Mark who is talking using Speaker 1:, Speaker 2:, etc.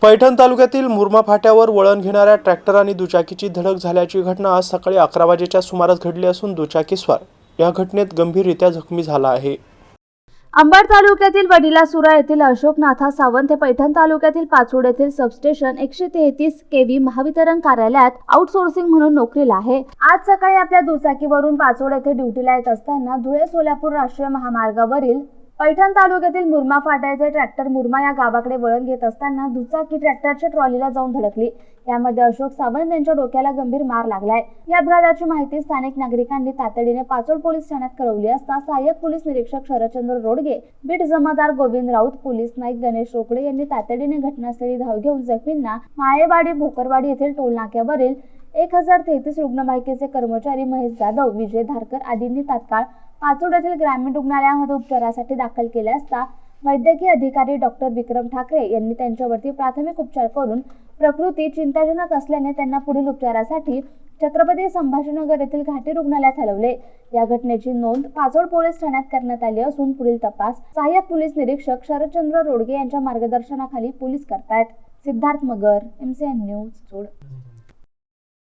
Speaker 1: पैठण तालुक्यातील मुरमा फाट्यावर वळण घेणाऱ्या ट्रॅक्टर आणि दुचाकीची धडक झाल्याची घटना आज सकाळी 11 वाजेच्या सुमारास घडली असून दुचाकीस्वार या घटनेत गंभीररीत्या जखमी झाला आहे।
Speaker 2: अंबड तालुक्यातील वडिलासुरा येथील अशोक नाथा सावंत हे पैठण तालुक्यातील पाचोड येथील सबस्टेशन 133 केव्ही महावितरण कार्यालयात आउटसोर्सिंग म्हणून नोकरीला आहे। आज सकाळी आपल्या दुचाकीवरून पाचोड येथे ड्युटीला येत असताना धुळे सोलापूर राष्ट्रीय महामार्गावरील पैठण तालुक्यातील मुरमा फाटा येथे ट्रॅक्टर मुरमा या गावाकडे वळण घेत असताना दुचाकी ट्रॅक्टरच्या ट्रॉलीला जाऊन धडकली। यामध्ये अशोक सावंत यांच्या डोक्याला गंभीर मार लागलाय। या अपघाताची माहिती स्थानिक नागरिकांनी तातडीने पाचोड पोलीस ठाण्यात कळवली असता सहाय्यक पोलीस निरीक्षक शरदचंद्र रोडगे, बीट जमादार गोविंद राऊत, पोलीस नाईक गणेश रोकडे यांनी तातडीने घटनास्थळी धाव घेऊन जखमींना माळेवाडी भोकरवाडी येथील टोलनाक्यावरील 1033 रुग्णवाहिकेचे कर्मचारी महेश जाधव, विजय धारकर आदींनी तात्काळ पाचोड येथील ग्रामीण रुग्णालयामध्ये उपचारासाठी दाखल केले असता वैद्यकीय अधिकारी डॉक्टर विक्रम ठाकरे यांनी त्यांच्यावरती प्राथमिक उपचार करून प्रकृती चिंताजनक असल्याने त्यांना पुढील उपचारासाठी छत्रपती संभाजीनगर येथील घाटी रुग्णालयात हलवले। या घटनेची नोंद पाचोड पोलीस ठाण्यात करण्यात आली असून पुढील तपास सहाय्यक पोलीस निरीक्षक शरदचंद्र रोडगे यांच्या मार्गदर्शनाखाली पोलीस करतायत। सिद्धार्थ मगर, MCN न्यूज, चोड।